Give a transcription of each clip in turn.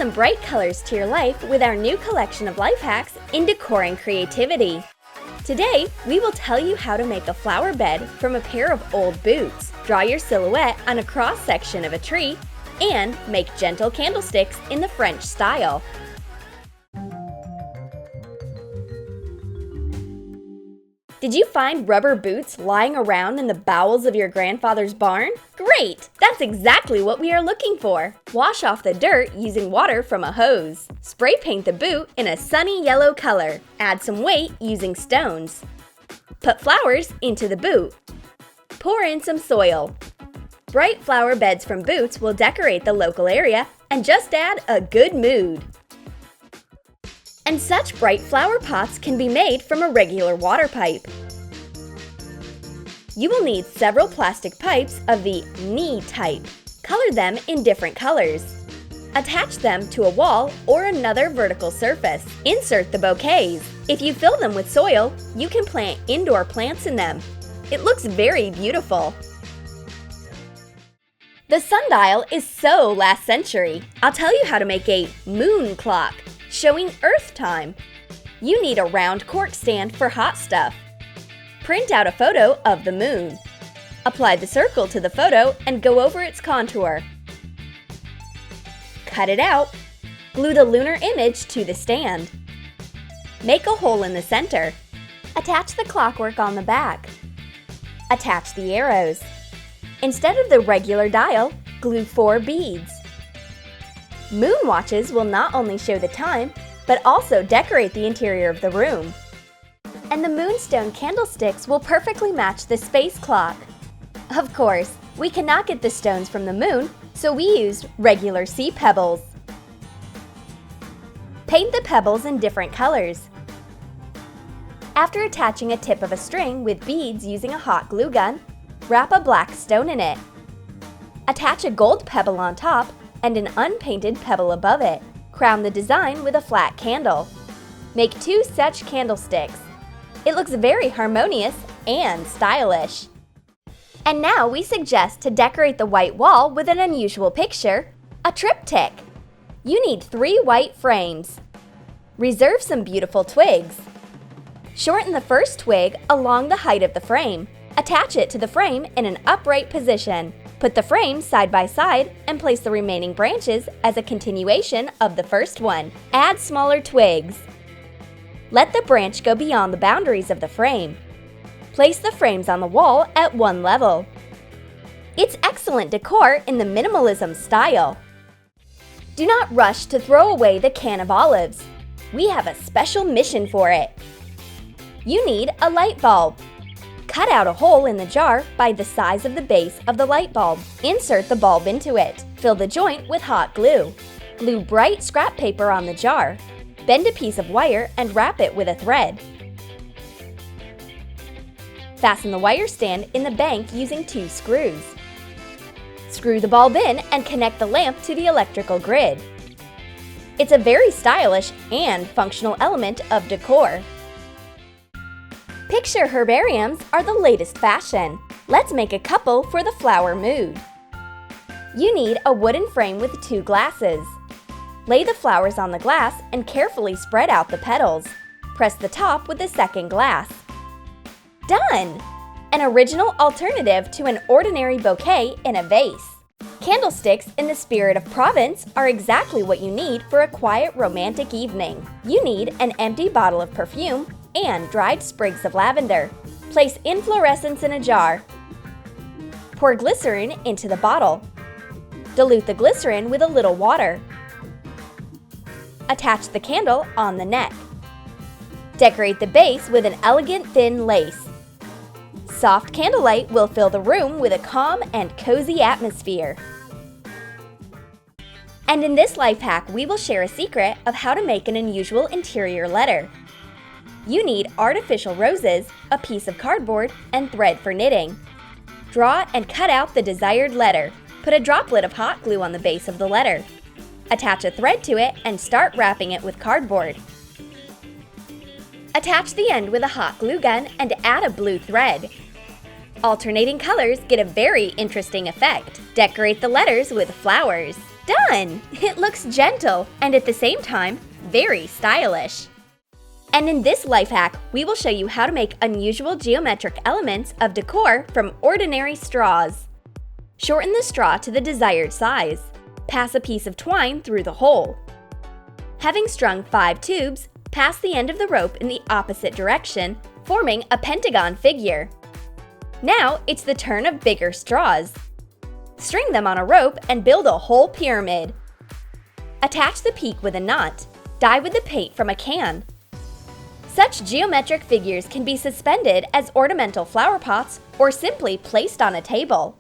some bright colors to your life with our new collection of life hacks in decor and creativity. Today, we will tell you how to make a flower bed from a pair of old boots, draw your silhouette on a cross-section of a tree, and make gentle candlesticks in the French style. Did you find rubber boots lying around in the bowels of your grandfather's barn? Great! That's exactly what we are looking for. Wash off the dirt using water from a hose. Spray paint the boot in a sunny yellow color. Add some weight using stones. Put flowers into the boot. Pour in some soil. Bright flower beds from boots will decorate the local area and just add a good mood. And such bright flower pots can be made from a regular water pipe. You will need several plastic pipes of the knee type. Color them in different colors. Attach them to a wall or another vertical surface. Insert the bouquets. If you fill them with soil, you can plant indoor plants in them. It looks very beautiful. The sundial is so last century. I'll tell you how to make a moon clock, showing Earth time. You need a round cork stand for hot stuff. Print out a photo of the moon. Apply the circle to the photo and go over its contour. Cut it out. Glue the lunar image to the stand. Make a hole in the center. Attach the clockwork on the back. Attach the arrows. Instead of the regular dial, glue 4 beads. Moon watches will not only show the time, but also decorate the interior of the room. And the moonstone candlesticks will perfectly match the space clock. Of course, we cannot get the stones from the moon, so we used regular sea pebbles. Paint the pebbles in different colors. After attaching a tip of a string with beads using a hot glue gun, wrap a black stone in it. Attach a gold pebble on top and an unpainted pebble above it. Crown the design with a flat candle. Make 2 such candlesticks. It looks very harmonious and stylish. And now we suggest to decorate the white wall with an unusual picture, a triptych. You need 3 white frames. Reserve some beautiful twigs. Shorten the first twig along the height of the frame. Attach it to the frame in an upright position. Put the frames side by side and place the remaining branches as a continuation of the first one. Add smaller twigs. Let the branch go beyond the boundaries of the frame. Place the frames on the wall at one level. It's excellent decor in the minimalism style. Do not rush to throw away the can of olives. We have a special mission for it. You need a light bulb. Cut out a hole in the jar by the size of the base of the light bulb. Insert the bulb into it. Fill the joint with hot glue. Glue bright scrap paper on the jar. Bend a piece of wire and wrap it with a thread. Fasten the wire stand in the bank using 2 screws. Screw the bulb in and connect the lamp to the electrical grid. It's a very stylish and functional element of decor. Picture herbariums are the latest fashion. Let's make a couple for the flower mood. You need a wooden frame with 2 glasses. Lay the flowers on the glass and carefully spread out the petals. Press the top with the second glass. Done! An original alternative to an ordinary bouquet in a vase. Candlesticks in the spirit of Provence are exactly what you need for a quiet, romantic evening. You need an empty bottle of perfume and dried sprigs of lavender. Place inflorescence in a jar. Pour glycerin into the bottle. Dilute the glycerin with a little water. Attach the candle on the neck. Decorate the base with an elegant thin lace. Soft candlelight will fill the room with a calm and cozy atmosphere. And in this life hack, we will share a secret of how to make an unusual interior letter. You need artificial roses, a piece of cardboard, and thread for knitting. Draw and cut out the desired letter. Put a droplet of hot glue on the base of the letter. Attach a thread to it and start wrapping it with cardboard. Attach the end with a hot glue gun and add a blue thread. Alternating colors get a very interesting effect. Decorate the letters with flowers. Done! It looks gentle and at the same time, very stylish. And in this life hack, we will show you how to make unusual geometric elements of decor from ordinary straws. Shorten the straw to the desired size. Pass a piece of twine through the hole. Having strung 5 tubes, pass the end of the rope in the opposite direction, forming a pentagon figure. Now it's the turn of bigger straws. String them on a rope and build a whole pyramid. Attach the peak with a knot. Dye with the paint from a can. Such geometric figures can be suspended as ornamental flower pots or simply placed on a table.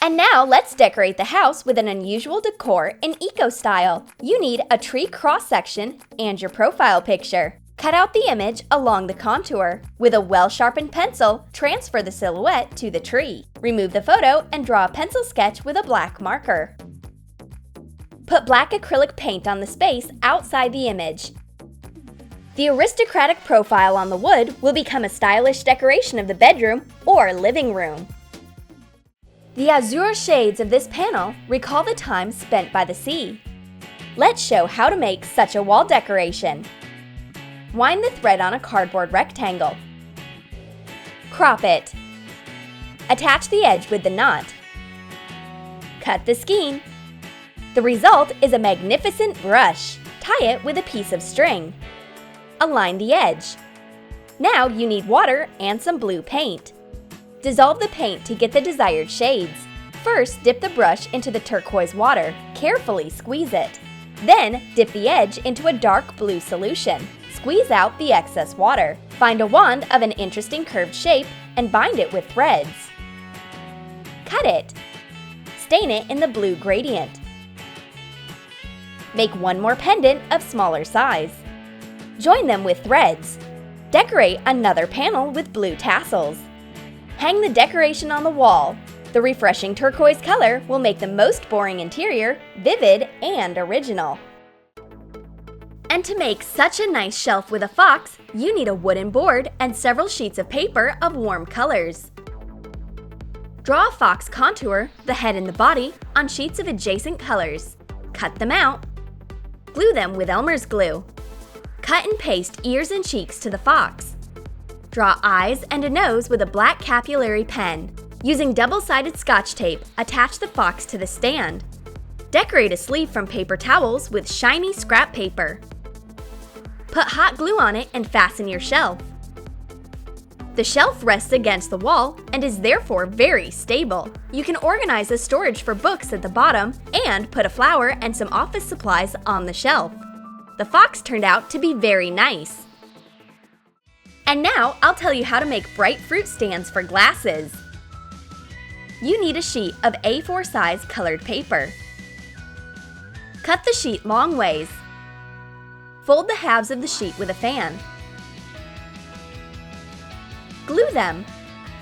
And now let's decorate the house with an unusual decor in eco style. You need a tree cross-section and your profile picture. Cut out the image along the contour. With a well-sharpened pencil, transfer the silhouette to the tree. Remove the photo and draw a pencil sketch with a black marker. Put black acrylic paint on the space outside the image. The aristocratic profile on the wood will become a stylish decoration of the bedroom or living room. The azure shades of this panel recall the time spent by the sea. Let's show how to make such a wall decoration. Wind the thread on a cardboard rectangle. Crop it. Attach the edge with the knot. Cut the skein. The result is a magnificent brush. Tie it with a piece of string. Align the edge. Now you need water and some blue paint. Dissolve the paint to get the desired shades. First, dip the brush into the turquoise water. Carefully squeeze it. Then, dip the edge into a dark blue solution. Squeeze out the excess water. Find a wand of an interesting curved shape and bind it with threads. Cut it. Stain it in the blue gradient. Make one more pendant of smaller size. Join them with threads. Decorate another panel with blue tassels. Hang the decoration on the wall. The refreshing turquoise color will make the most boring interior vivid and original. And to make such a nice shelf with a fox, you need a wooden board and several sheets of paper of warm colors. Draw a fox contour, the head and the body, on sheets of adjacent colors. Cut them out. Glue them with Elmer's glue. Cut and paste ears and cheeks to the fox. Draw eyes and a nose with a black capillary pen. Using double-sided scotch tape, attach the fox to the stand. Decorate a sleeve from paper towels with shiny scrap paper. Put hot glue on it and fasten your shelf. The shelf rests against the wall and is therefore very stable. You can organize the storage for books at the bottom and put a flower and some office supplies on the shelf. The fox turned out to be very nice. And now I'll tell you how to make bright fruit stands for glasses. You need a sheet of A4 size colored paper. Cut the sheet long ways. Fold the halves of the sheet with a fan. Glue them.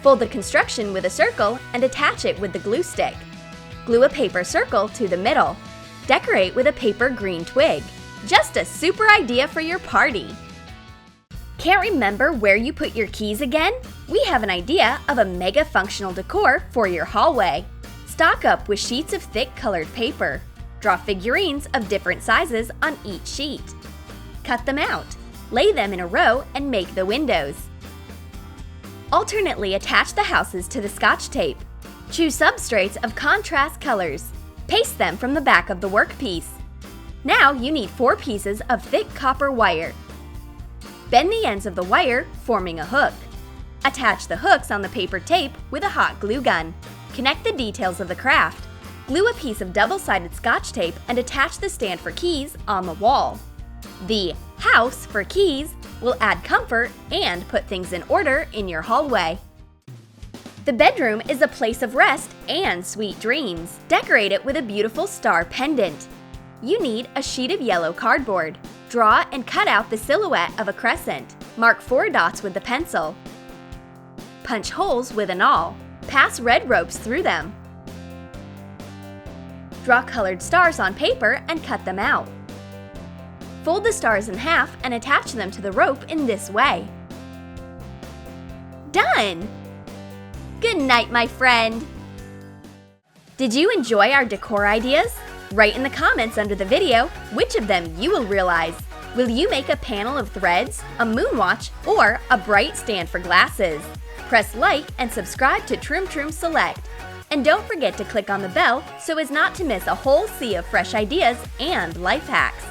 Fold the construction with a circle and attach it with the glue stick. Glue a paper circle to the middle. Decorate with a paper green twig. Just a super idea for your party! Can't remember where you put your keys again? We have an idea of a mega functional decor for your hallway. Stock up with sheets of thick colored paper. Draw figurines of different sizes on each sheet. Cut them out. Lay them in a row and make the windows. Alternately attach the houses to the scotch tape. Choose substrates of contrast colors. Paste them from the back of the workpiece. Now you need 4 pieces of thick copper wire. Bend the ends of the wire, forming a hook. Attach the hooks on the paper tape with a hot glue gun. Connect the details of the craft. Glue a piece of double-sided scotch tape and attach the stand for keys on the wall. The house for keys will add comfort and put things in order in your hallway. The bedroom is a place of rest and sweet dreams. Decorate it with a beautiful star pendant. You need a sheet of yellow cardboard. Draw and cut out the silhouette of a crescent. Mark 4 dots with the pencil. Punch holes with an awl. Pass red ropes through them. Draw colored stars on paper and cut them out. Fold the stars in half and attach them to the rope in this way. Done! Good night, my friend! Did you enjoy our decor ideas? Write in the comments under the video which of them you will realize. Will you make a panel of threads, a moonwatch, or a bright stand for glasses? Press like and subscribe to Troom Select. And don't forget to click on the bell so as not to miss a whole sea of fresh ideas and life hacks.